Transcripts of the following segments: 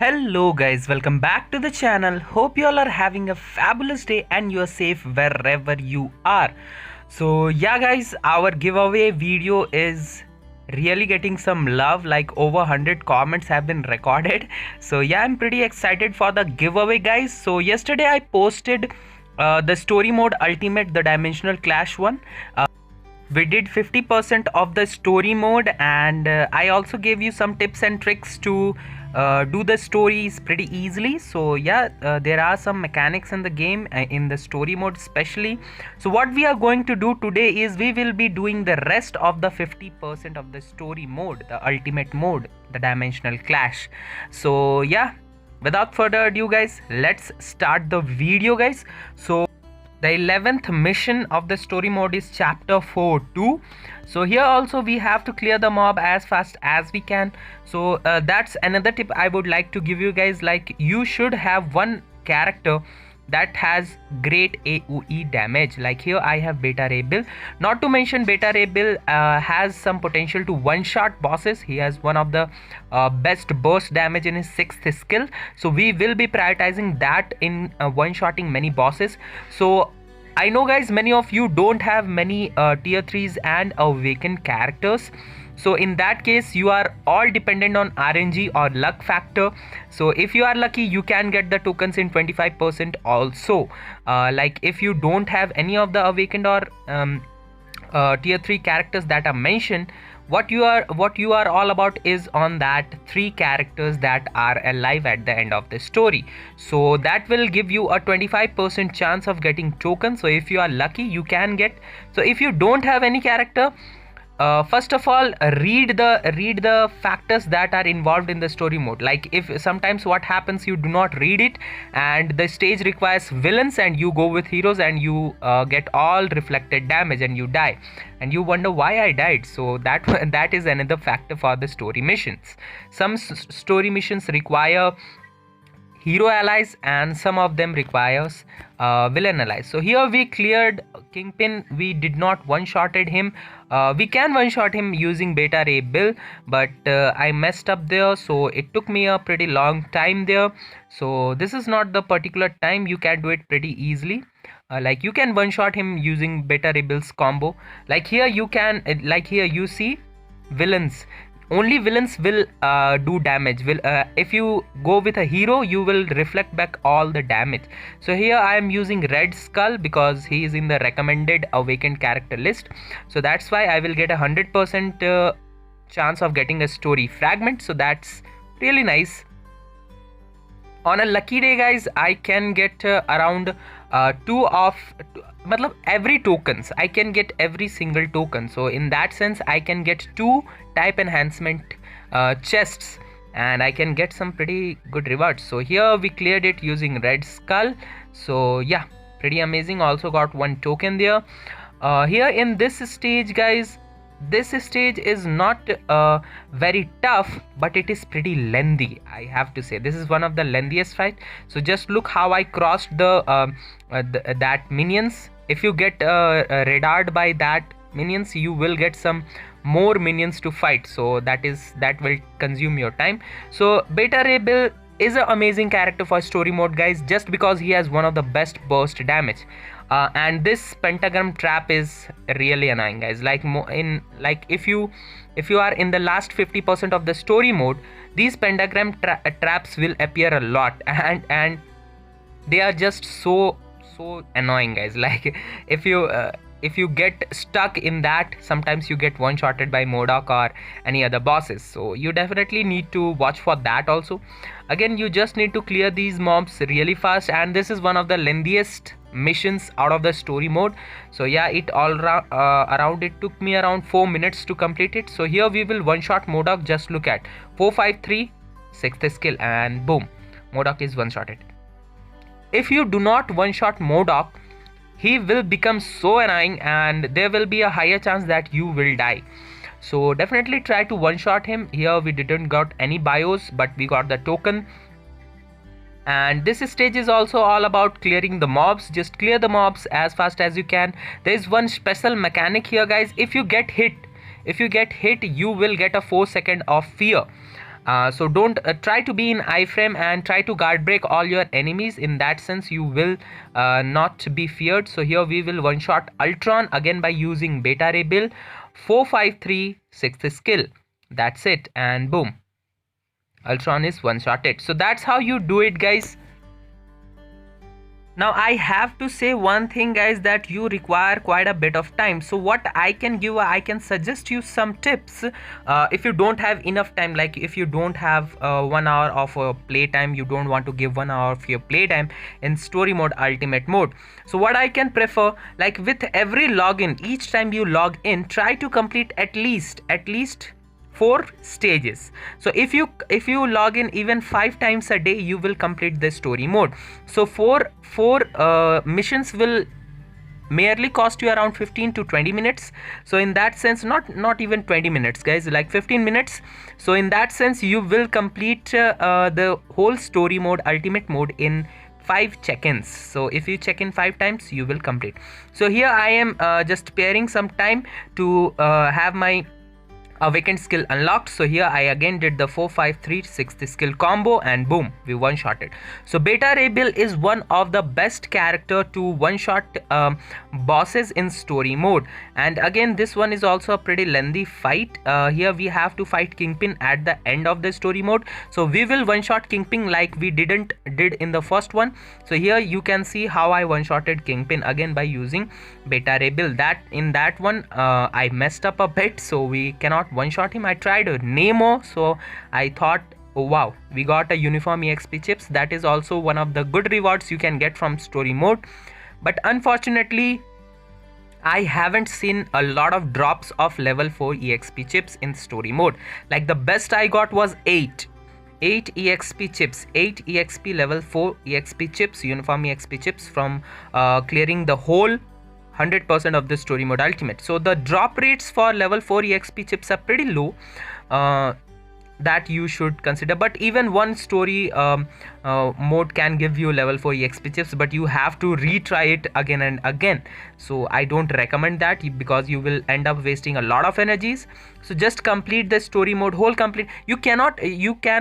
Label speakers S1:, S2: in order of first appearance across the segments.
S1: Hello guys, welcome back to the channel. Hope you all are having a fabulous day and you are safe wherever you are. So yeah guys, our giveaway video is really getting some love, like over 100 comments have been recorded. So yeah, I'm pretty excited for the giveaway guys. So yesterday I posted the story mode ultimate, the dimensional clash one. We did 50% of the story mode, and I also gave you some tips and tricks to do the stories pretty easily. So yeah, there are some mechanics in the game, in the story mode especially. So what we are going to do today is we will be doing the rest of the 50% of the story mode, the ultimate mode, the dimensional clash. So yeah, without further ado guys, let's start the video guys. So the 11th mission of the story mode is chapter 4-2. So here also we have to clear the mob as fast as we can. So that's another tip I would like to give you guys. Like, you should have one character that has great AoE damage. Like here I have Beta Ray Bill. Not to mention, Beta Ray Bill has some potential to one-shot bosses. He has one of the best burst damage in his 6th skill. So we will be prioritizing that in one-shotting many bosses. So I know guys, many of you don't have many tier 3s and awakened characters. So in that case, you are all dependent on RNG or luck factor. So if you are lucky, you can get the tokens in 25% also. Like if you don't have any of the awakened or tier 3 characters that are mentioned, what you are all about is on that 3 characters that are alive at the end of the story. So that will give you a 25% chance of getting tokens. So if you are lucky, you can get. So if you don't have any character, first of all, read the factors that are involved in the story mode. Like, if sometimes what happens, you do not read it and the stage requires villains and you go with heroes and you get all reflected damage and you die and you wonder why I died. So that is another factor for the story missions. Some story missions require hero allies and some of them requires villain allies. So here we cleared Kingpin. We did not one-shotted him. We can one-shot him using Beta Ray Bill, but I messed up there, so it took me a pretty long time there. So this is not the particular time. You can do it pretty easily. Like, you can one-shot him using Beta Ray Bill's combo. Like here you can, like here you see villains. Only villains will do damage. If you go with a hero, you will reflect back all the damage. So here I am using Red Skull because he is in the recommended awakened character list. So that's why I will get 100% chance of getting a story fragment. So that's really nice. On a lucky day guys, I can get around every tokens. I can get every single token. So in that sense, I can get 2 type enhancement chests and I can get some pretty good rewards. So here we cleared it using Red Skull. So yeah, pretty amazing. Also got 1 token there. Here in this stage guys, this stage is not very tough, but it is pretty lengthy, I have to say. This is one of the lengthiest fight. So just look how I crossed that minions. If you get radared by that minions, you will get some more minions to fight. So that will consume your time. So Beta Ray Bill is an amazing character for story mode guys, just because he has one of the best burst damage. And this pentagram trap is really annoying guys. Like if you are in the last 50% of the story mode, these pentagram traps will appear a lot and they are just so annoying guys. Like if you get stuck in that, sometimes you get one-shotted by MODOK or any other bosses. So you definitely need to watch for that also. Again, you just need to clear these mobs really fast, and this is one of the lengthiest missions out of the story mode. So yeah, around it took me around 4 minutes to complete it. So here we will one-shot MODOK. Just look at 453 6th skill and boom, MODOK is one-shotted. If you do not one-shot MODOK, he will become so annoying and there will be a higher chance that you will die. So definitely try to one-shot him. Here we didn't got any bios, but we got the token. And this stage is also all about clearing the mobs. Just clear the mobs as fast as you can. There is one special mechanic here guys. If you get hit, you will get a 4 second of fear. So don't try to be in iframe and try to guard break all your enemies. In that sense you will not be feared. So here we will one shot Ultron again by using Beta Ray Bill. 453 6th skill, that's it, and boom, Ultron is one shotted. So that's how you do it, guys. Now I have to say one thing, guys, that you require quite a bit of time. So what I can give, I can suggest you some tips. If you don't have enough time, like if you don't have 1 hour of play time, you don't want to give 1 hour of your play time in story mode, ultimate mode. So what I can prefer, like with every login, each time you log in, try to complete at least 4 stages. So if you log in even 5 times a day, you will complete the story mode. So four missions will merely cost you around 15 to 20 minutes. So in that sense, not even 20 minutes, guys, like 15 minutes. So in that sense you will complete the whole story mode, ultimate mode, in 5 check-ins. So if you check in 5 times, you will complete. So here I am just sparing some time to have my Awakened skill unlocked. So here I again did the 453 6th skill combo, and boom, we one shotted. So Beta Ray Bill is one of the best character to one shot bosses in story mode. And again, this one is also a pretty lengthy fight. Here we have to fight Kingpin at the end of the story mode. So we will one shot Kingpin like we did in the first one. So here you can see how I one shotted Kingpin again by using Beta Ray Bill. That in that one I messed up a bit, so we cannot one shot him. I tried Nemo, so I thought, oh wow, we got a uniform EXP chips. That is also one of the good rewards you can get from story mode. But unfortunately, I haven't seen a lot of drops of level 4 EXP chips in story mode. Like the best I got was 8 EXP chips, 8 EXP level 4 EXP chips, uniform EXP chips, from clearing the whole 100% of the story mode ultimate. So the drop rates for level 4 EXP chips are pretty low, that you should consider. But even one story mode can give you level 4 EXP chips, but you have to retry it again and again. So I don't recommend that, because you will end up wasting a lot of energies. So just complete the story mode whole complete. You can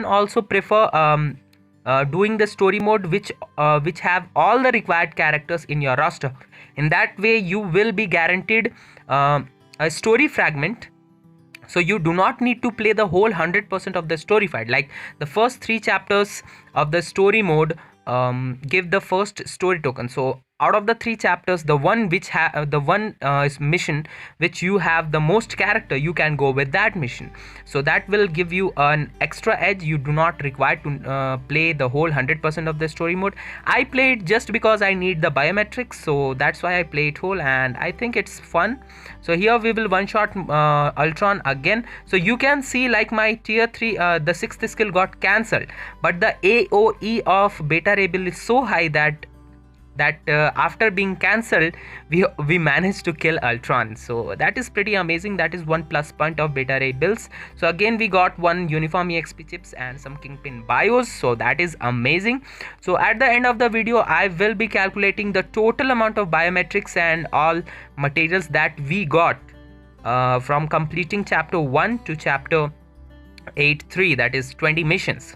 S1: also prefer doing the story mode which have all the required characters in your roster. In that way you will be guaranteed a story fragment, so you do not need to play the whole 100% of the story fight. Like the first 3 chapters of the story mode give the first story token. So out of the 3 chapters, the one which mission which you have the most character, you can go with that mission. So that will give you an extra edge. You do not require to play the whole 100% of the story mode. I played just because I need the biometrics, so that's why I play it whole, and I think it's fun. So here we will one shot Ultron again. So you can see, like, my tier 3 the 6th skill got cancelled, but the AOE of Beta Ray Bill is so high that after being cancelled, we managed to kill Ultron. So that is pretty amazing. That is one plus point of Beta Ray Bills. So again we got one uniform EXP chips and some Kingpin bios, so that is amazing. So at the end of the video I will be calculating the total amount of biometrics and all materials that we got from completing chapter 1 to chapter 8-3, that is 20 missions.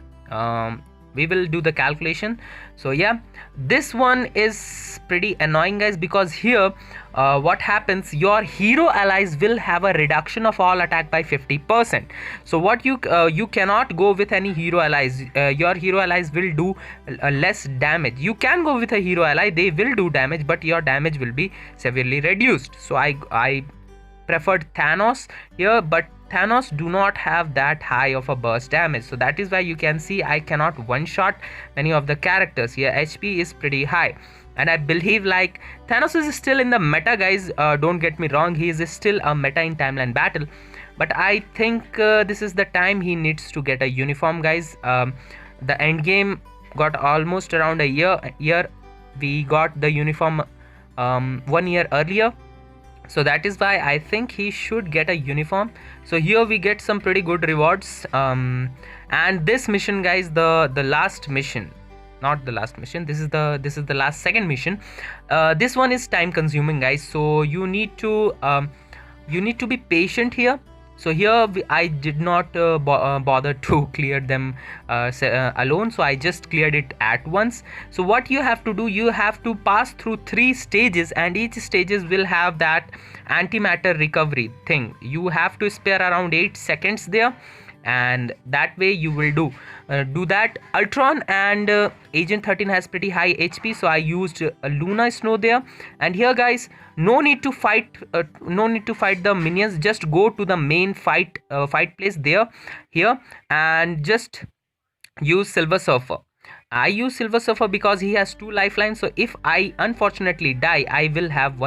S1: We will do the calculation. So yeah, this one is pretty annoying, guys, because here what happens, your hero allies will have a reduction of all attack by 50%. So what you cannot go with any hero allies. Your hero allies will do less damage. You can go with a hero ally, they will do damage, but your damage will be severely reduced. So I preferred Thanos here, but Thanos do not have that high of a burst damage. So that is why you can see I cannot one shot many of the characters. Here HP is pretty high, and I believe, like, Thanos is still in the meta, guys. Don't get me wrong, he is still a meta in timeline battle, but I think this is the time he needs to get a uniform, guys. The end game got almost around a year. We got the uniform 1 year earlier. So that is why I think he should get a uniform. So here we get some pretty good rewards, and this mission, guys, the last mission, not the last mission, this is the last second mission. This one is time consuming, guys, so you need to be patient here. So here I did not bother to clear them alone, so I just cleared it at once. So what you have to do, you have to pass through 3 stages, and each stages will have that antimatter recovery thing. You have to spare around 8 seconds there, and that way you will do that. Ultron and Agent 13 has pretty high HP, so I used Luna Snow there. And here guys, no need to fight the minions, just go to the main fight place here, and just use Silver Surfer. I use Silver Surfer because he has 2 lifelines, so if I unfortunately die, I will have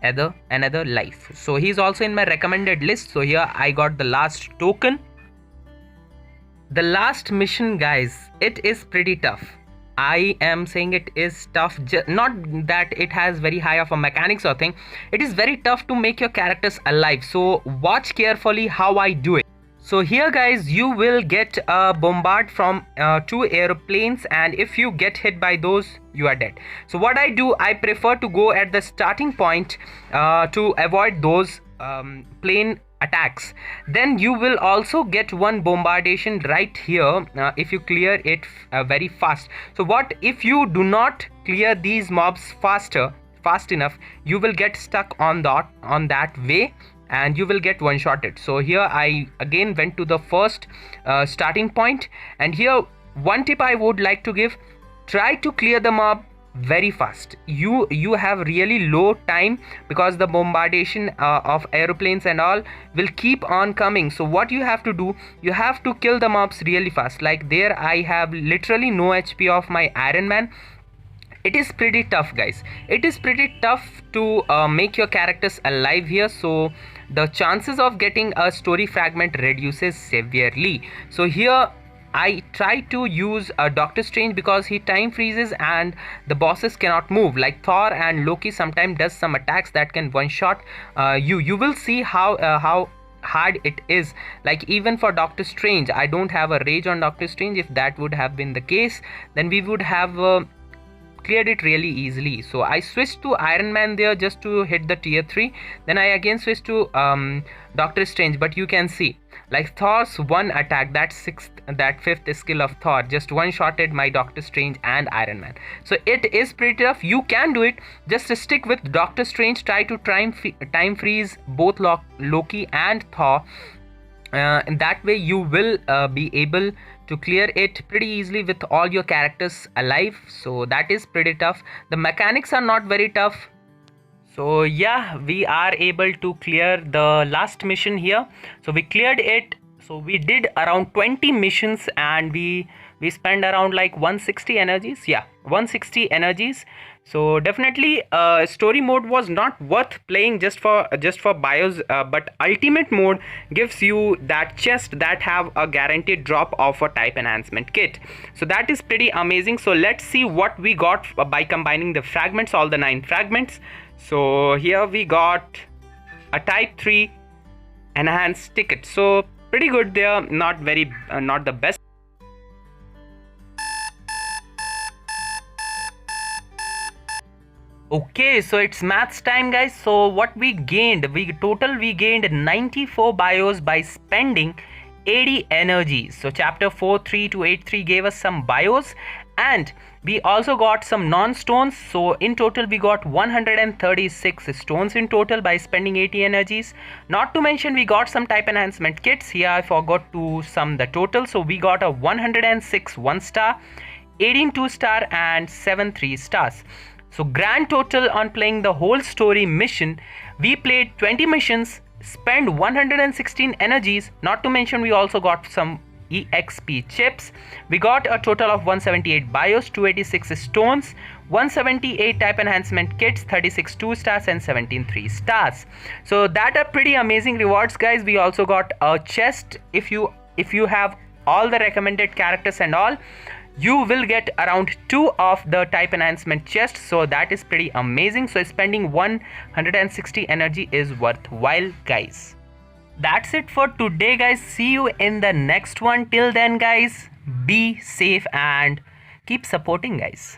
S1: another life. So he's also in my recommended list. So here I got the last token. The last mission guys, it is pretty tough. I am saying it is tough, not that it has very high of a mechanics or thing. It is very tough to make your characters alive, so watch carefully how I do it. So here guys, you will get a bombard from 2 airplanes, and if you get hit by those, you are dead. So what I do, I prefer to go at the starting point to avoid those plane attacks. Then you will also get one bombardation right here if you clear it very fast. So what if you do not clear these mobs fast enough, you will get stuck on that way, and you will get one shotted. So here I again went to the first starting point, and here one tip I would like to give: try to clear the mob very fast. You have really low time because the bombardation of aeroplanes and all will keep on coming. So what you have to do, you have to kill the mobs really fast. Like there I have literally no HP of my Iron Man. It is pretty tough guys, it is pretty tough to make your characters alive here, so the chances of getting a story fragment reduces severely. So here I try to use Doctor Strange because he time freezes and the bosses cannot move. Like Thor and Loki sometimes does some attacks that can one shot you. You will see how hard it is. Like even for Doctor Strange, I don't have a rage on Doctor Strange. If that would have been the case, then we would have cleared it really easily. So I switched to Iron Man there just to hit the tier 3. Then I again switched to Doctor Strange, but you can see like Thor's one attack, that 5th skill of Thor, just one shotted my Doctor Strange and Iron Man. So it is pretty tough. You can do it, just stick with Doctor Strange. Try to time freeze both Loki and Thor. In that way you will be able to clear it pretty easily with all your characters alive. So that is pretty tough. The mechanics are not very tough. So yeah, we are able to clear the last mission here. So we cleared it. So we did around 20 missions, and we spent around like 160 energies. Yeah, 160 energies. So definitely story mode was not worth playing just for bios, but ultimate mode gives you that chest that have a guaranteed drop of a type enhancement kit. So that is pretty amazing. So let's see what we got by combining the fragments, all the 9 fragments. So here we got a type 3 enhanced ticket. So pretty good there, not the best. Okay, so it's maths time guys. So what we gained, we gained 94 bios by spending 80 energies. So chapter 4.3-8.3 gave us some bios, and we also got some non-stones. So in total we got 136 stones in total by spending 80 energies. Not to mention we got some type enhancement kits. Here I forgot to sum the total. So we got a 106 1-star, 18 2-star and 7 3-stars. So grand total on playing the whole story mission, we played 20 missions, spent 116 energies. Not to mention we also got some EXP chips. We got a total of 178 bios, 286 stones, 178 type enhancement kits, 36 2-stars and 17 3-stars. So that are pretty amazing rewards guys. We also got a chest. If you have all the recommended characters and all, you will get around 2 of the type enhancement chest. So that is pretty amazing. So spending 160 energy is worthwhile guys. That's it for today guys. See you in the next one. Till then guys, be safe and keep supporting guys.